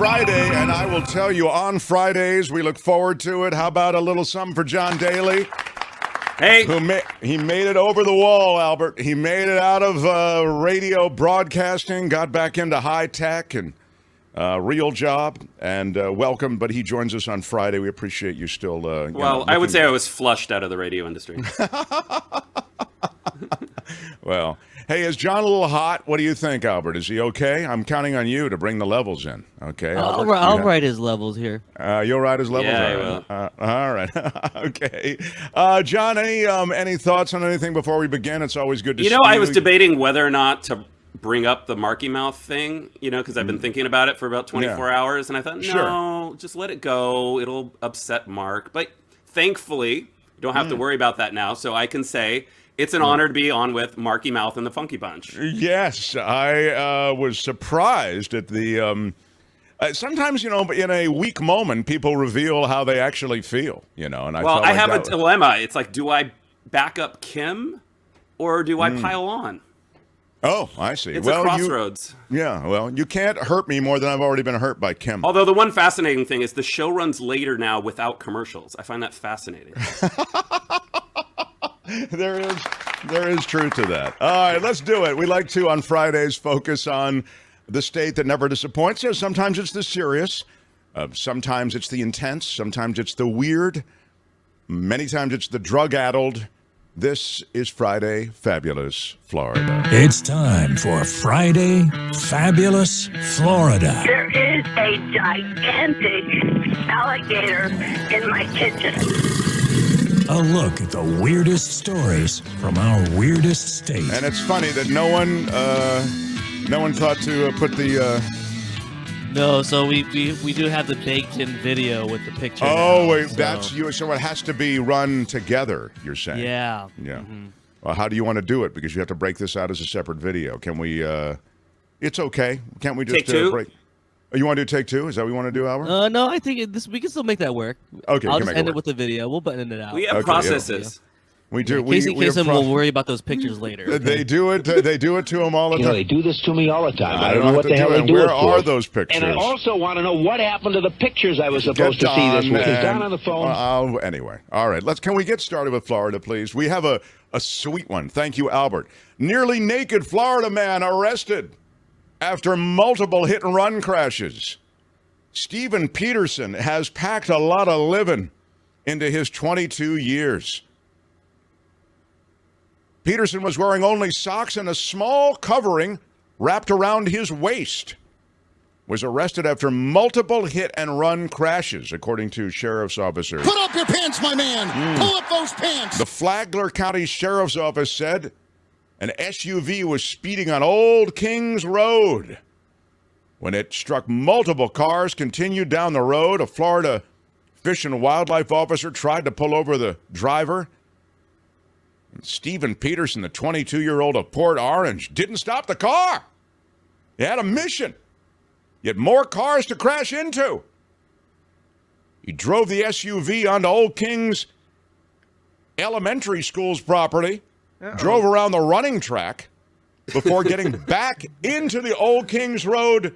Friday, and I will tell you, on Fridays, we look forward to it. How about a little something for John Daly? Hey. He made it over the wall, Albert. He made it out of radio broadcasting, got back into high tech and real job, and welcome. But he joins us on Friday. We appreciate you still. Well, I would say I was flushed out of the radio industry. Well, hey, is John a little hot? What do you think, Albert? Is he okay? I'm counting on you to bring the levels in. Okay, I'll write his levels here. You'll write his levels. Yeah, I will. All right. Okay. John, any thoughts on anything before we begin? It's always good to. You know, I was debating whether or not to bring up the Marky Mouth thing. You know, because I've been thinking about it for about 24 hours, and I thought, no, just let it go. It'll upset Mark. But thankfully, you don't have to worry about that now. So I can say. It's an honor to be on with Marky Mouth and the Funky Bunch. Yes, I was surprised at the. Sometimes, in a weak moment, people reveal how they actually feel. And I have a dilemma. It's like, do I back up Kim, or do I pile on? Oh, I see. It's a crossroads. You can't hurt me more than I've already been hurt by Kim. Although the one fascinating thing is the show runs later now without commercials. I find that fascinating. There is truth to that. All right, let's do it. We like to, on Fridays, focus on the state that never disappoints. Sometimes it's the serious. Sometimes it's the intense. Sometimes it's the weird. Many times it's the drug-addled. This is Friday Fabulous Florida. It's time for Friday Fabulous Florida. There is a gigantic alligator in my kitchen. A look at the weirdest stories from our weirdest state. And it's funny that no one thought to put the. No, so we do have the baked-in video with the picture. Oh, now, wait, that's you. So it has to be run together. You're saying? Yeah. Yeah. Mm-hmm. Well, how do you want to do it? Because you have to break this out as a separate video. Can we? It's okay. Can't we just take two? Break? Oh, you want to do take two? Is that what you want to do, Albert? No, I think we can still make that work. Okay, I'll just end it with the video. We'll button it out. We have processes. We do. Casey Kasem will worry about those pictures later. They do it. They do it to him all the time. They do this to me all the time. I don't know have what to the hell they do Where it for. are those pictures? And I also want to know what happened to the pictures I was supposed to see this week. Is Don on the phone? Anyway, all right. Can we get started with Florida, please? We have a sweet one. Thank you, Albert. Nearly naked Florida man arrested after multiple hit-and-run crashes. Stephen Peterson has packed a lot of living into his 22 years. Peterson was wearing only socks and a small covering wrapped around his waist. Was arrested after multiple hit-and-run crashes, according to sheriff's officers. Put up your pants, my man! Pull up those pants! The Flagler County Sheriff's Office said an SUV was speeding on Old Kings Road. When it struck multiple cars, continued down the road, a Florida Fish and Wildlife officer tried to pull over the driver. Stephen Peterson, the 22-year-old of Port Orange, didn't stop the car. He had a mission. Yet more cars to crash into. He drove the SUV onto Old Kings Elementary School's property, drove around the running track before getting back into the Old Kings Road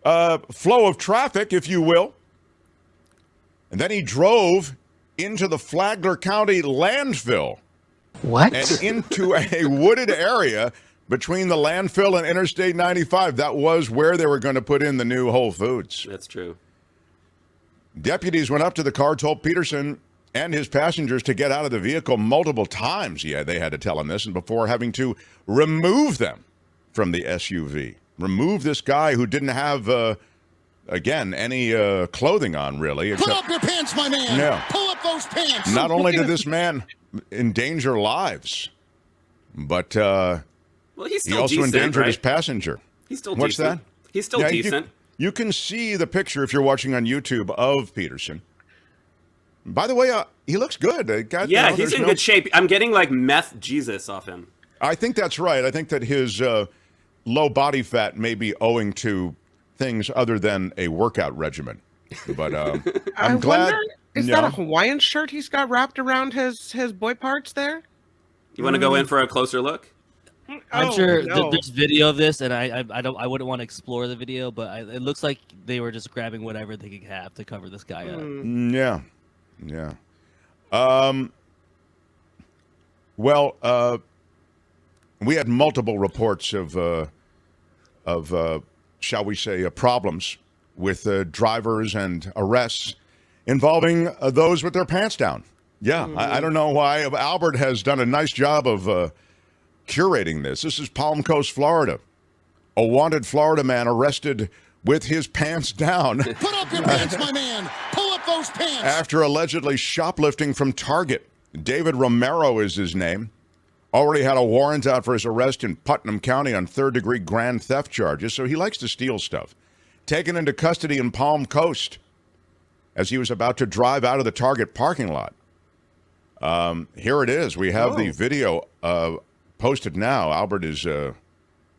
flow of traffic, if you will. And then he drove into the Flagler County landfill. What? And into a wooded area between the landfill and Interstate 95. That was where they were going to put in the new Whole Foods. That's true. Deputies went up to the car, told Peterson and his passengers to get out of the vehicle multiple times. Yeah, they had to tell him this, and before having to remove them from the SUV. Remove this guy who didn't have, any clothing on, really. Pull up your pants, my man! Yeah. Pull up those pants! Not only did this man endanger lives, but he's still he also decent, endangered right? his passenger. He's still What's decent. that? He's still decent. You can see the picture if you're watching on YouTube of Peterson. By the way, he looks good. He's in good shape. I'm getting like meth Jesus off him. I think that's right. I think that his low body fat may be owing to things other than a workout regimen. But I'm glad. Is that a Hawaiian shirt he's got wrapped around his boy parts there? You want to go in for a closer look? I'm sure there's video of this, and I wouldn't want to explore the video, but it looks like they were just grabbing whatever they could have to cover this guy up. Yeah, yeah. Well, we had multiple reports of shall we say, problems with drivers and arrests involving those with their pants down. Yeah, I don't know why. Albert has done a nice job of curating this. This is Palm Coast, Florida. A wanted Florida man arrested with his pants down. Put up your pants, my man. Pull up those pants. After allegedly shoplifting from Target. David Romero is his name. Already had a warrant out for his arrest in Putnam County on third-degree grand theft charges, so he likes to steal stuff. Taken into custody in Palm Coast as he was about to drive out of the Target parking lot. Here it is. We have the video posted now. Albert is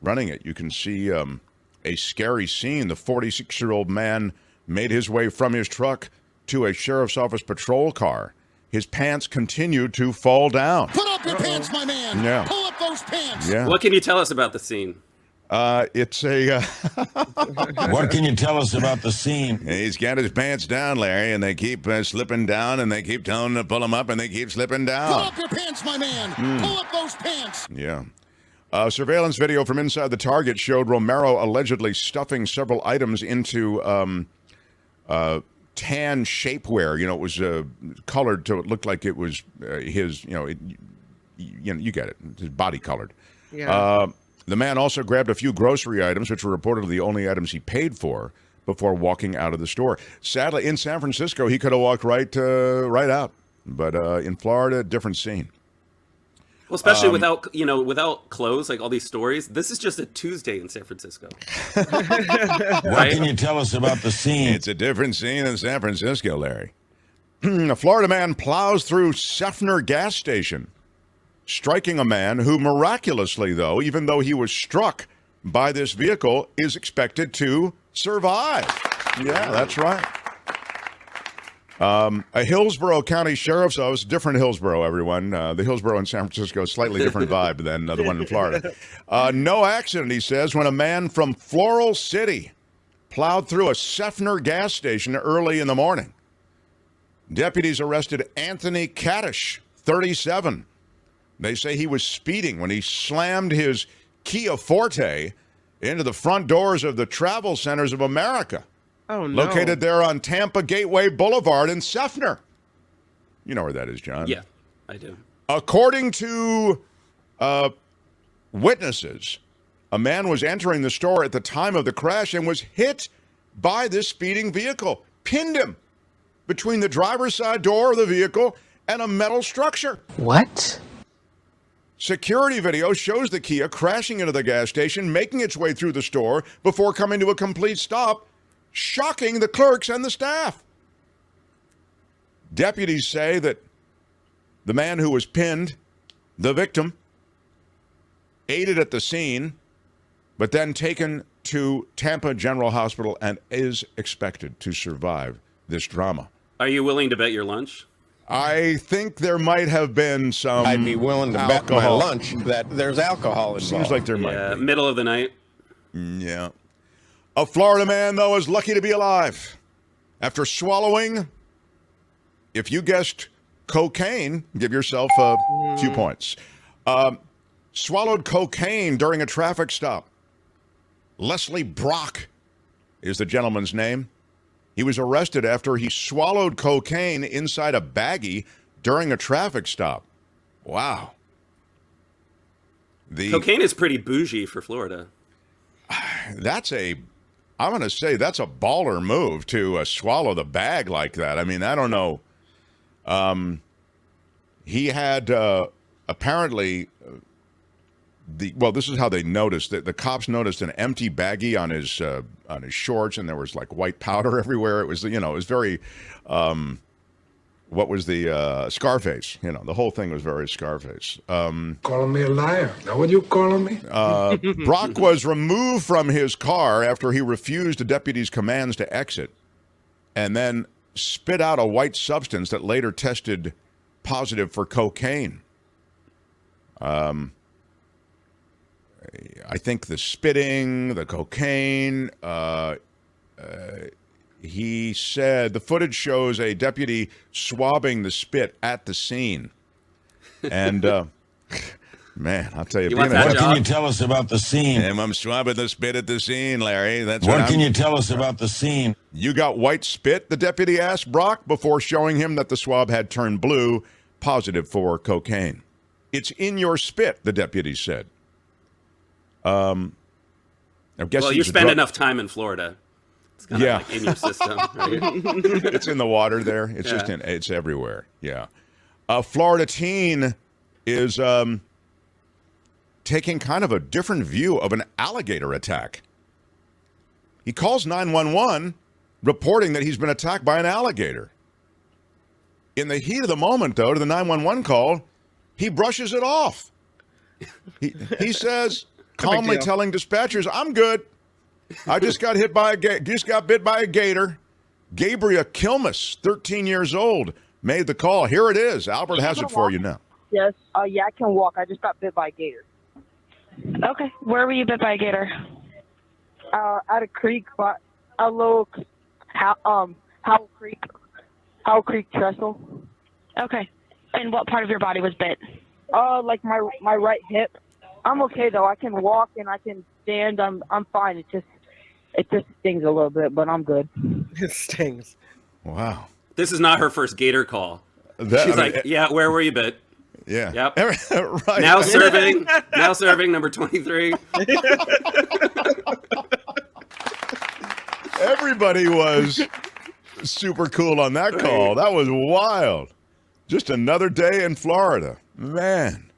running it. You can see a scary scene. The 46-year-old man made his way from his truck to a sheriff's office patrol car. His pants continued to fall down. Put up your pants, my man. Yeah. Pull up those pants. Yeah. What can you tell us about the scene? It's a... What can you tell us about the scene? He's got his pants down, Larry, and they keep slipping down, and they keep telling him to pull them up, and they keep slipping Pull down. up your pants, my man. Pull up those pants. Yeah. Surveillance video from inside the Target showed Romero allegedly stuffing several items into tan shapewear. You know, it was colored to it looked like it was his, you get it, his body colored. Yeah. The man also grabbed a few grocery items, which were reportedly the only items he paid for before walking out of the store. Sadly, in San Francisco, he could have walked right out. But in Florida, different scene. Well, especially without clothes, like all these stories. This is just a Tuesday in San Francisco. What can you tell us about the scene? It's a different scene in San Francisco, Larry. A Florida man plows through Seffner gas station, striking a man who miraculously, though, even though he was struck by this vehicle, is expected to survive. Yeah, that's right. A Hillsborough County Sheriff's Office, different Hillsborough, everyone. The Hillsborough in San Francisco, slightly different vibe than the one in Florida. No accident, he says, when a man from Floral City plowed through a Seffner gas station early in the morning. Deputies arrested Anthony Kaddish, 37. They say he was speeding when he slammed his Kia Forte into the front doors of the Travel Centers of America. Oh, no. Located there on Tampa Gateway Boulevard in Seffner. You know where that is, John. Yeah, I do. According to witnesses, a man was entering the store at the time of the crash and was hit by this speeding vehicle, pinned him between the driver's side door of the vehicle and a metal structure. What? Security video shows the Kia crashing into the gas station, making its way through the store before coming to a complete stop, shocking the clerks and the staff. Deputies say that the man who was pinned, the victim, aided at the scene, but then taken to Tampa General Hospital and is expected to survive this drama. Are you willing to bet your lunch? I think there might have been some I'd be willing to bet my lunch that there's alcohol involved. Seems like there might be. Middle of the night. Yeah. A Florida man, though, is lucky to be alive. After swallowing, if you guessed cocaine, give yourself a few points. Swallowed cocaine during a traffic stop. Leslie Brock is the gentleman's name. He was arrested after he swallowed cocaine inside a baggie during a traffic stop. Wow. Cocaine is pretty bougie for Florida. I'm going to say that's a baller move to swallow the bag like that. I mean, I don't know. He had apparently this is how they noticed that the cops noticed an empty baggie on his shorts, and there was like white powder everywhere. It was it was very what was the Scarface? The whole thing was very Scarface. Calling me a liar? Now what are you calling me? Brock was removed from his car after he refused a deputy's commands to exit, and then spit out a white substance that later tested positive for cocaine. I think the spitting, the cocaine. He said the footage shows a deputy swabbing the spit at the scene. And, man, I'll tell you. What can you tell us about the scene? I'm swabbing the spit at the scene, Larry. What can you tell us about the scene? You got white spit, the deputy asked Brock before showing him that the swab had turned blue, positive for cocaine. It's in your spit, the deputy said. I guess well, you spend enough time in Florida. It's kind of like in your system, right? It's in the water there. It's just it's everywhere. Yeah. A Florida teen is taking kind of a different view of an alligator attack. He calls 911, reporting that he's been attacked by an alligator. In the heat of the moment, though, to the 911 call, he brushes it off. He says, calmly telling dispatchers, "I'm good. I just got bit by a gator." Gabriel Kilmus, 13 years old, made the call. Here it is. Albert has it for you now. Yes. Yeah, I can walk. I just got bit by a gator. Okay. Where were you bit by a gator? At a creek, but a little Howell Creek trestle. Okay. And what part of your body was bit? Like my right hip. I'm okay though. I can walk and I can stand. I'm fine. It just stings a little bit, but I'm good. It stings. Wow. This is not her first gator call. She's like, yeah, where were you bit? Yeah. Yep. Right. Now serving number 23. Everybody was super cool on that call. That was wild. Just another day in Florida. Man.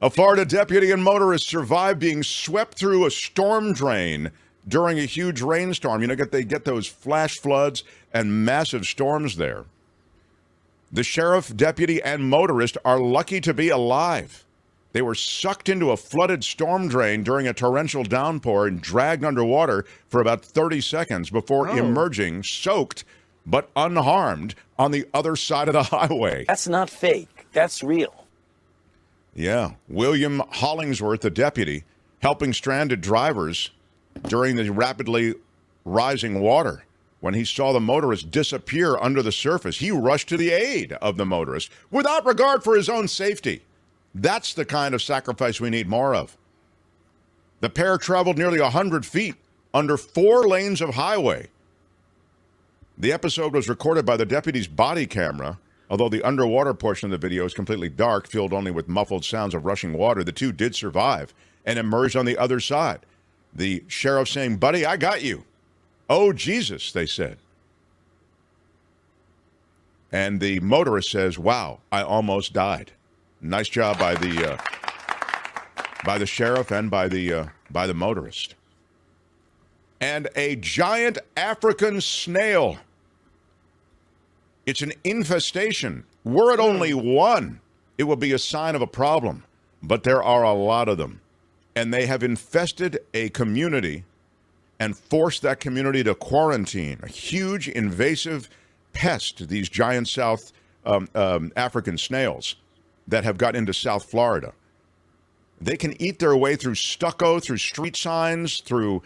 A Florida deputy and motorist survived being swept through a storm drain during a huge rainstorm. You know, they get those flash floods and massive storms there. The sheriff, deputy, and motorist are lucky to be alive. They were sucked into a flooded storm drain during a torrential downpour and dragged underwater for about 30 seconds before emerging soaked but unharmed on the other side of the highway. That's not fake. That's real. Yeah. William Hollingsworth, the deputy, helping stranded drivers during the rapidly rising water. When he saw the motorist disappear under the surface, he rushed to the aid of the motorist without regard for his own safety. That's the kind of sacrifice we need more of. The pair traveled nearly 100 feet under 4 lanes of highway. The episode was recorded by the deputy's body camera. Although the underwater portion of the video is completely dark, filled only with muffled sounds of rushing water, the two did survive and emerged on the other side. The sheriff saying, "Buddy, I got you." "Oh, Jesus," they said. And the motorist says, "Wow, I almost died." Nice job by the sheriff and by the motorist. And a giant African snail. It's an infestation. Were it only one, it would be a sign of a problem. But there are a lot of them. And they have infested a community and forced that community to quarantine. A huge invasive pest, these giant South African snails that have got into South Florida. They can eat their way through stucco, through street signs, through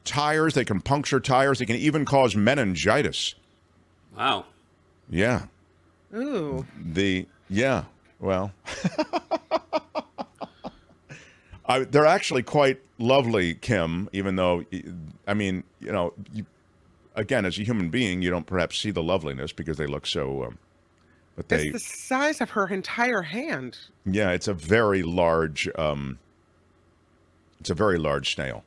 tires. They can puncture tires. They can even cause meningitis. Wow. Yeah. Ooh. Well. They're actually quite lovely, Kim, even though, I mean, you know, again, as a human being, you don't perhaps see the loveliness because they look so, but they... It's the size of her entire hand. Yeah, it's a very large snail.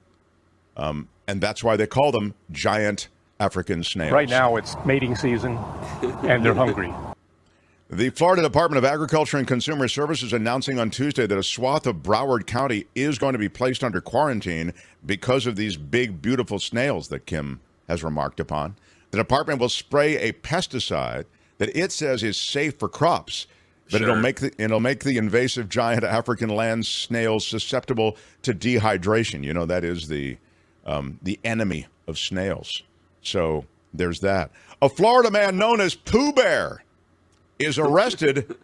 And that's why they call them giant African snails. Right now it's mating season and they're hungry. The Florida Department of Agriculture and Consumer Services announcing on Tuesday that a swath of Broward County is going to be placed under quarantine because of these big, beautiful snails that Kim has remarked upon. The department will spray a pesticide that it says is safe for crops, but it'll make the invasive giant African land snails susceptible to dehydration. You know, that is the enemy of snails. So there's that. A Florida man known as Pooh Bear is arrested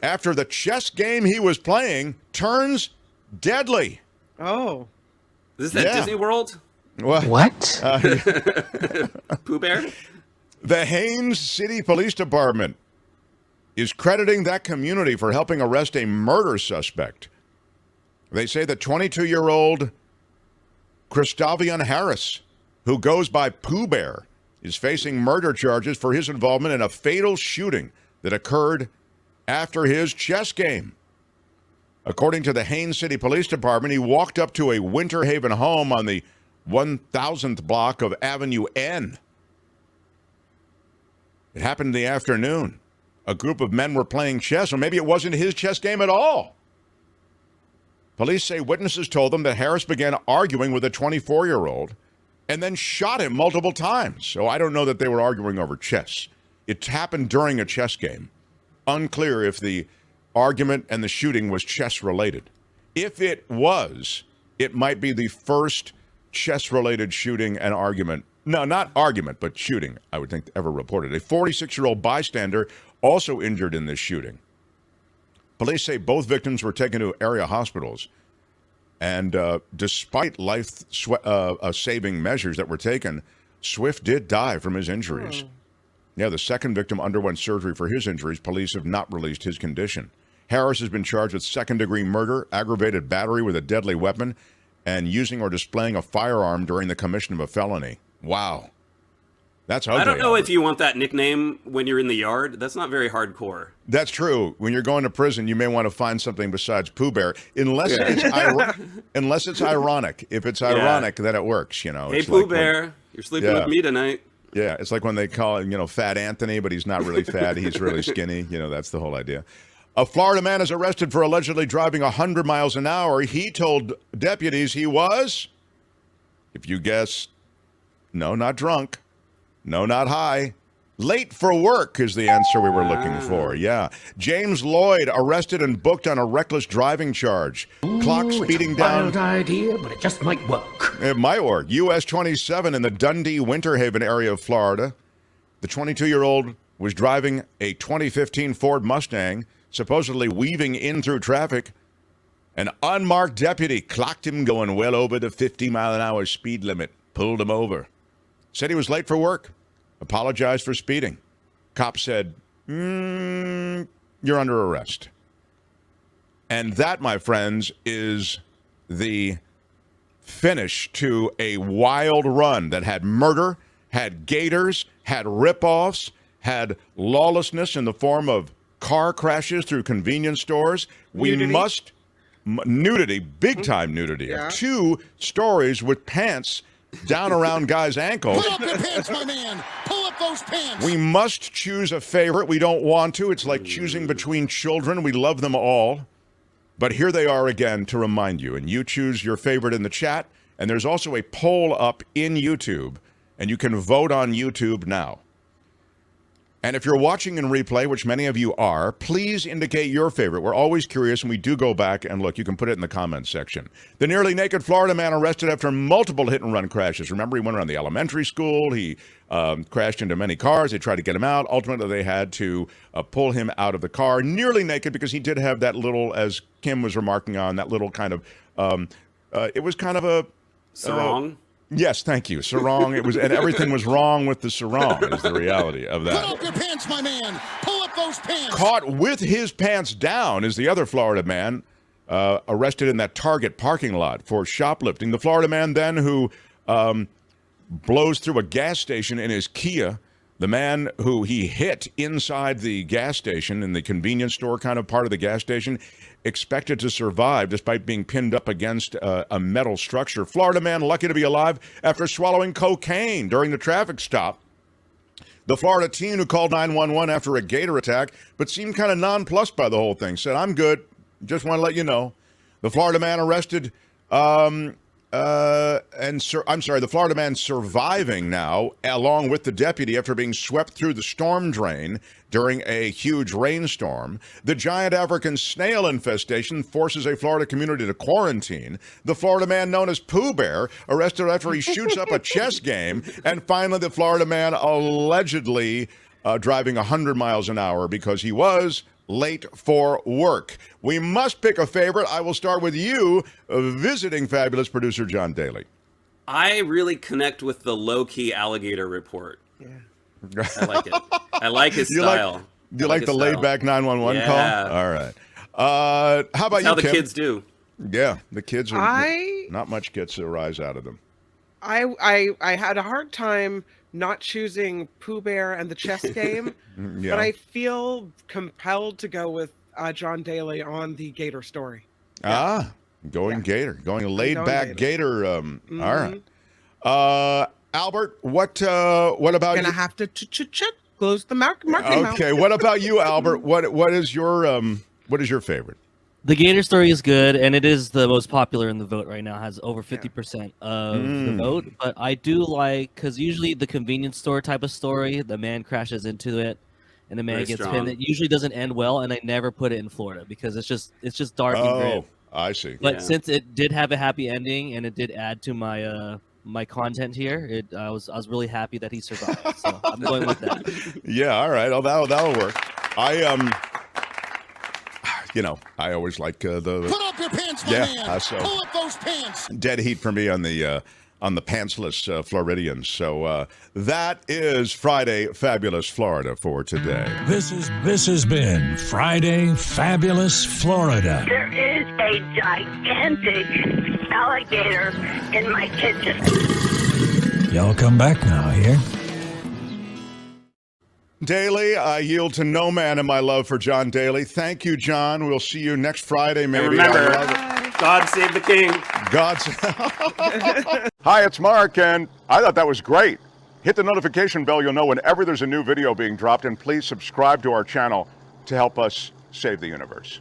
after the chess game he was playing turns deadly. Oh. Is this at Disney World? What? Pooh Bear? The Haines City Police Department is crediting that community for helping arrest a murder suspect. They say the 22-year-old Christavian Harris, who goes by Pooh Bear, is facing murder charges for his involvement in a fatal shooting that occurred after his chess game. According to the Haines City Police Department, he walked up to a Winter Haven home on the 1000th block of Avenue N. It happened in the afternoon. A group of men were playing chess, or maybe it wasn't his chess game at all. Police say witnesses told them that Harris began arguing with a 24-year-old and then shot him multiple times. So I don't know that they were arguing over chess. It happened during a chess game. Unclear if the argument and the shooting was chess-related. If it was, it might be the first chess-related shooting and argument. No, not argument, but shooting, I would think, ever reported. A 46-year-old bystander also injured in this shooting. Police say both victims were taken to area hospitals. And despite life-saving measures that were taken, Swift did die from his injuries. Yeah, the second victim underwent surgery for his injuries. Police have not released his condition. Harris has been charged with second-degree murder, aggravated battery with a deadly weapon, and using or displaying a firearm during the commission of a felony. Wow. That's ugly. I don't know if you want that nickname when you're in the yard. That's not very hardcore. That's true. When you're going to prison, you may want to find something besides Pooh Bear, unless it's ironic. If it's ironic, then it works. You know. Hey, it's Pooh like Bear, you're sleeping with me tonight. Yeah, it's like when they call him, Fat Anthony, but he's not really fat. He's really skinny. That's the whole idea. A Florida man is arrested for allegedly driving 100 miles an hour. He told deputies he was, if you guess, no, not drunk. No, not high. Late for work is the answer we were looking for. Yeah. James Lloyd arrested and booked on a reckless driving charge. Clock speeding it's a down. Wild idea, but it just might work. It might work. US 27 in the Dundee Winter Haven area of Florida. The 22-year-old was driving a 2015 Ford Mustang, supposedly weaving in through traffic. An unmarked deputy clocked him going well over the 50-mile-an-hour speed limit, pulled him over. Said he was late for work, apologized for speeding. Cop said, you're under arrest. And that, my friends, is the finish to a wild run that had murder, had gators, had ripoffs, had lawlessness in the form of car crashes through convenience stores. Nudity, big-time nudity. Yeah. 2 stories with pants down around guys' ankles. Pull up your pants, my man. Pull up those pants. We must choose a favorite. We don't want to. It's like choosing between children. We love them all. But here they are again to remind you. And you choose your favorite in the chat. And there's also a poll up in YouTube. And you can vote on YouTube now. And if you're watching in replay, which many of you are, please indicate your favorite. We're always curious, and we do go back and look. You can put it in the comments section. The nearly naked Florida man arrested after multiple hit-and-run crashes. Remember, he went around the elementary school. He crashed into many cars. They tried to get him out. Ultimately, they had to pull him out of the car, nearly naked, because he did have that little, as Kim was remarking on, that little kind of, it was kind of a... Sarong? Yes, thank you. Sarong. It was, and everything was wrong with the sarong is the reality of that. Pull up your pants, my man. Pull up those pants. Caught with his pants down is the other Florida man arrested in that Target parking lot for shoplifting. The Florida man then who blows through a gas station in his Kia. The man who he hit inside the gas station, in the convenience store kind of part of the gas station, expected to survive despite being pinned up against a metal structure. Florida man lucky to be alive after swallowing cocaine during the traffic stop. The Florida teen who called 911 after a gator attack, but seemed kind of nonplussed by the whole thing, said, "I'm good. Just want to let you know." The Florida man arrested... the Florida man surviving now, along with the deputy, after being swept through the storm drain during a huge rainstorm. The giant African snail infestation forces a Florida community to quarantine. The Florida man known as Pooh Bear arrested after he shoots up a chess game. And finally, the Florida man allegedly driving 100 miles an hour because he was late for work. We must pick a favorite. I will start with you, visiting fabulous producer John Daly. I really connect with the low-key alligator report. Yeah. I like it. I like his style. You like the laid-back 911 call? All right. How about That's you, how the Kim? kids do. Yeah, the kids are not much gets a rise out of them. I had a hard time not choosing Pooh Bear and the chess game, but I feel compelled to go with John Daly on the Gator story. Going Gator, going laid-back Gator. All right. Albert, what about Gonna you? have to close the marking mouth. Okay, what about you, Albert? What is your favorite? The Gator story is good, and it is the most popular in the vote right now. Has over 50% of the vote. But I do like, because usually the convenience store type of story, the man crashes into it, and the man gets pinned. It usually doesn't end well, and I never put it in Florida because it's just dark and grim. Oh, I see. But since it did have a happy ending and it did add to my my content here, I was really happy that he survived. So I'm going with that. Yeah, all right. Oh, that'll work. I always like the Put up your pants, my man. So Pull up those pants. Dead heat for me on the pantsless Floridians. So that is Friday Fabulous Florida for today. This has been Friday Fabulous Florida. There is a gigantic alligator in my kitchen. Y'all come back now here. Daly, I yield to no man in my love for John Daly. Thank you, John. We'll see you next Friday, maybe. And remember, God save the king. Hi, it's Mark, and I thought that was great. Hit the notification bell. You'll know whenever there's a new video being dropped, and please subscribe to our channel to help us save the universe.